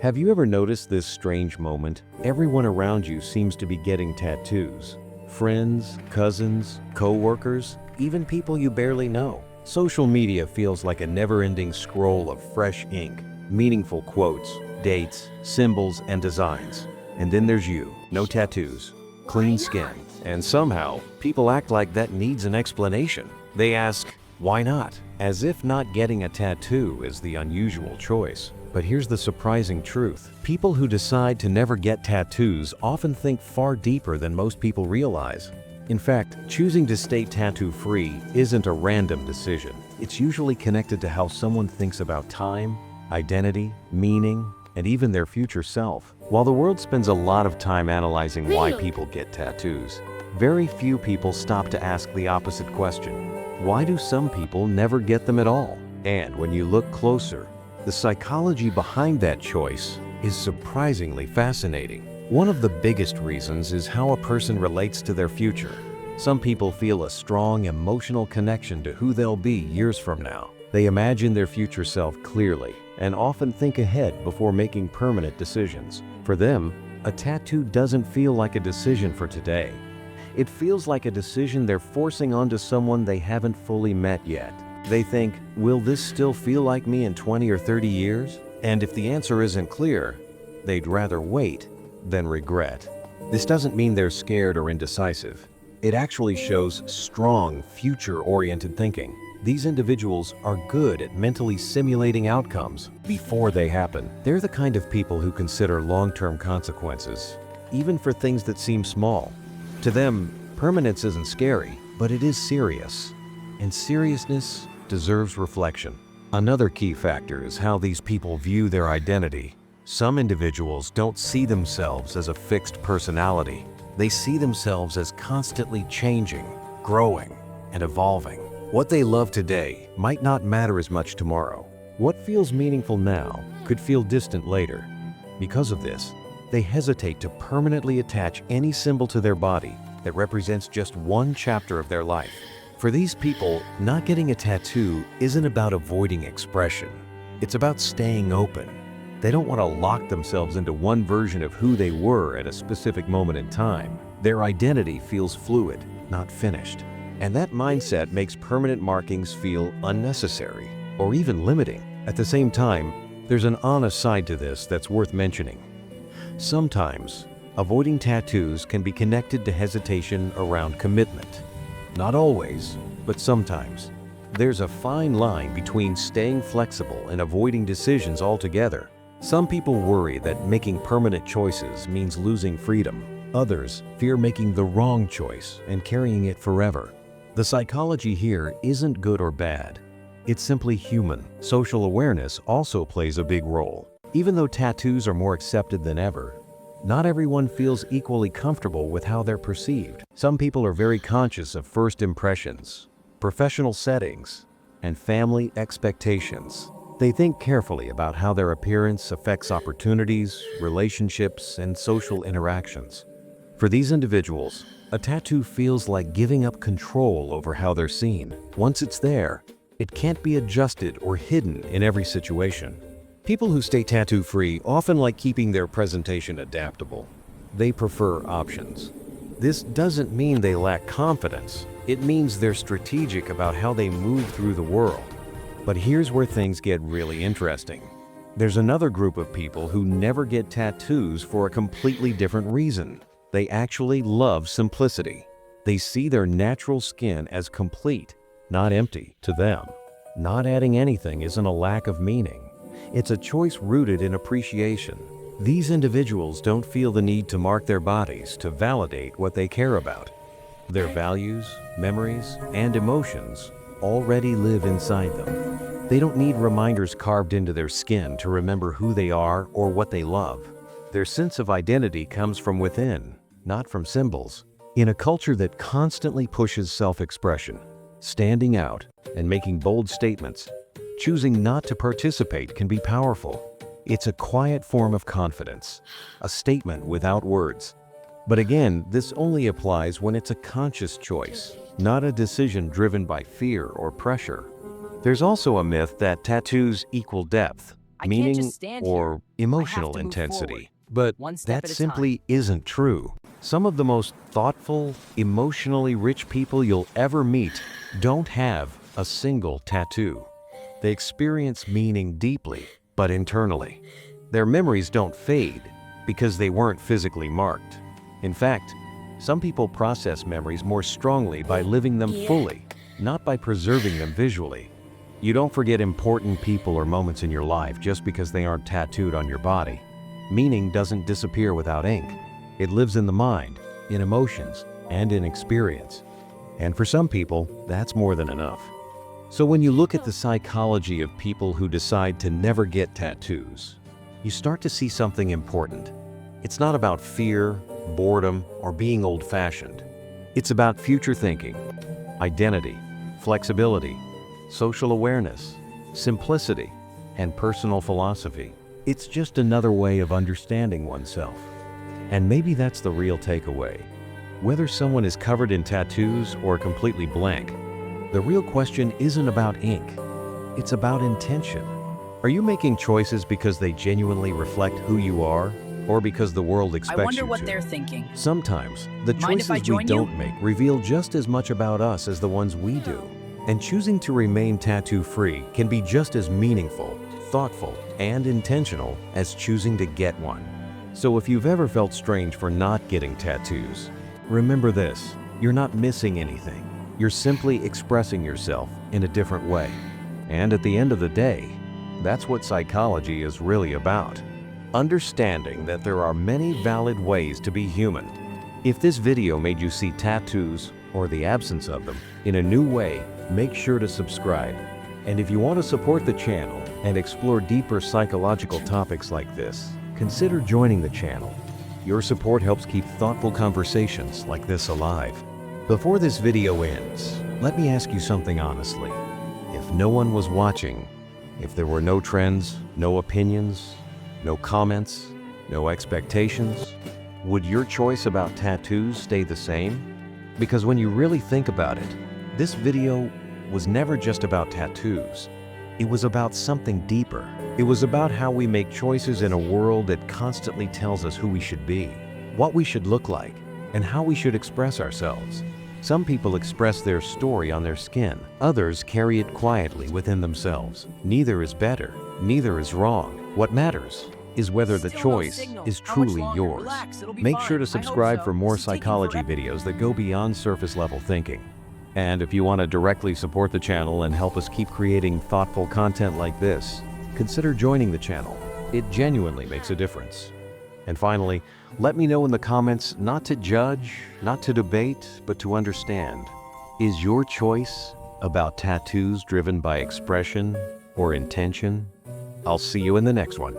Have you ever noticed this strange moment? Everyone around you seems to be getting tattoos. Friends, cousins, co-workers, even people you barely know. Social media feels like a never-ending scroll of fresh ink, meaningful quotes, dates, symbols, and designs. And then there's you, no tattoos, clean skin. And somehow, people act like that needs an explanation. They ask, why not? As if not getting a tattoo is the unusual choice. But here's the surprising truth. People who decide to never get tattoos often think far deeper than most people realize. In fact, choosing to stay tattoo-free isn't a random decision. It's usually connected to how someone thinks about time, identity, meaning, and even their future self. While the world spends a lot of time analyzing why people get tattoos, very few people stop to ask the opposite question. Why do some people never get them at all? And when you look closer, the psychology behind that choice is surprisingly fascinating. One of the biggest reasons is how a person relates to their future. Some people feel a strong emotional connection to who they'll be years from now. They imagine their future self clearly and often think ahead before making permanent decisions. For them, a tattoo doesn't feel like a decision for today. It feels like a decision they're forcing onto someone they haven't fully met yet. They think, will this still feel like me in 20 or 30 years? And if the answer isn't clear, they'd rather wait than regret. This doesn't mean they're scared or indecisive. It actually shows strong, future-oriented thinking. These individuals are good at mentally simulating outcomes before they happen. They're the kind of people who consider long-term consequences, even for things that seem small. To them, permanence isn't scary, but it is serious. And seriousness deserves reflection. Another key factor is how these people view their identity. Some individuals don't see themselves as a fixed personality. They see themselves as constantly changing, growing, and evolving. What they love today might not matter as much tomorrow. What feels meaningful now could feel distant later. Because of this, they hesitate to permanently attach any symbol to their body that represents just one chapter of their life. For these people, not getting a tattoo isn't about avoiding expression. It's about staying open. They don't want to lock themselves into one version of who they were at a specific moment in time. Their identity feels fluid, not finished. And that mindset makes permanent markings feel unnecessary or even limiting. At the same time, there's an honest side to this that's worth mentioning. Sometimes, avoiding tattoos can be connected to hesitation around commitment. Not always, but sometimes. There's a fine line between staying flexible and avoiding decisions altogether. Some people worry that making permanent choices means losing freedom. Others fear making the wrong choice and carrying it forever. The psychology here isn't good or bad. It's simply human. Social awareness also plays a big role. Even though tattoos are more accepted than ever, not everyone feels equally comfortable with how they're perceived. Some people are very conscious of first impressions, professional settings, and family expectations. They think carefully about how their appearance affects opportunities, relationships, and social interactions. For these individuals, a tattoo feels like giving up control over how they're seen. Once it's there, it can't be adjusted or hidden in every situation. People who stay tattoo-free often like keeping their presentation adaptable. They prefer options. This doesn't mean they lack confidence. It means they're strategic about how they move through the world. But here's where things get really interesting. There's another group of people who never get tattoos for a completely different reason. They actually love simplicity. They see their natural skin as complete, not empty. To them, not adding anything isn't a lack of meaning. It's a choice rooted in appreciation. These individuals don't feel the need to mark their bodies to validate what they care about. Their values, memories, and emotions already live inside them. They don't need reminders carved into their skin to remember who they are or what they love. Their sense of identity comes from within, not from symbols. In a culture that constantly pushes self-expression, standing out, and making bold statements, choosing not to participate can be powerful. It's a quiet form of confidence, a statement without words. But again, this only applies when it's a conscious choice, not a decision driven by fear or pressure. There's also a myth that tattoos equal depth. I can't just meaning, stand here. or I have emotional to move forward, intensity. But one step that at a time. simply isn't true. Some of the most thoughtful, emotionally rich people you'll ever meet don't have a single tattoo. They experience meaning deeply, but internally. Their memories don't fade because they weren't physically marked. In fact, some people process memories more strongly by living them fully, not by preserving them visually. You don't forget important people or moments in your life just because they aren't tattooed on your body. Meaning doesn't disappear without ink. It lives in the mind, in emotions, and in experience. And for some people, that's more than enough. So when you look at the psychology of people who decide to never get tattoos, you start to see something important. It's not about fear, boredom, or being old-fashioned. It's about future thinking, identity, flexibility, social awareness, simplicity, and personal philosophy. It's just another way of understanding oneself. And maybe that's the real takeaway. Whether someone is covered in tattoos or completely blank, the real question isn't about ink. It's about intention. Are you making choices because they genuinely reflect who you are, or because the world I expects wonder you what to? they're thinking. Sometimes, the Mind if I choices we join you? don't make reveal just as much about us as the ones we do. And choosing to remain tattoo-free can be just as meaningful, thoughtful, and intentional as choosing to get one. So if you've ever felt strange for not getting tattoos, remember this: you're not missing anything. You're simply expressing yourself in a different way. And at the end of the day, that's what psychology is really about. Understanding that there are many valid ways to be human. If this video made you see tattoos, or the absence of them, in a new way, make sure to subscribe. And if you want to support the channel and explore deeper psychological topics like this, consider joining the channel. Your support helps keep thoughtful conversations like this alive. Before this video ends, let me ask you something honestly. If no one was watching, if there were no trends, no opinions, no comments, no expectations, would your choice about tattoos stay the same? Because when you really think about it, this video was never just about tattoos. It was about something deeper. It was about how we make choices in a world that constantly tells us who we should be, what we should look like, and how we should express ourselves. Some people express their story on their skin. Others carry it quietly within themselves. Neither is better. Neither is wrong. What matters is whether the choice is truly yours. Make sure to subscribe for more psychology videos that go beyond surface-level thinking. And if you want to directly support the channel and help us keep creating thoughtful content like this, consider joining the channel. It genuinely makes a difference. And finally, let me know in the comments not to judge, not to debate, but to understand. Is your choice about tattoos driven by expression or intention? I'll see you in the next one.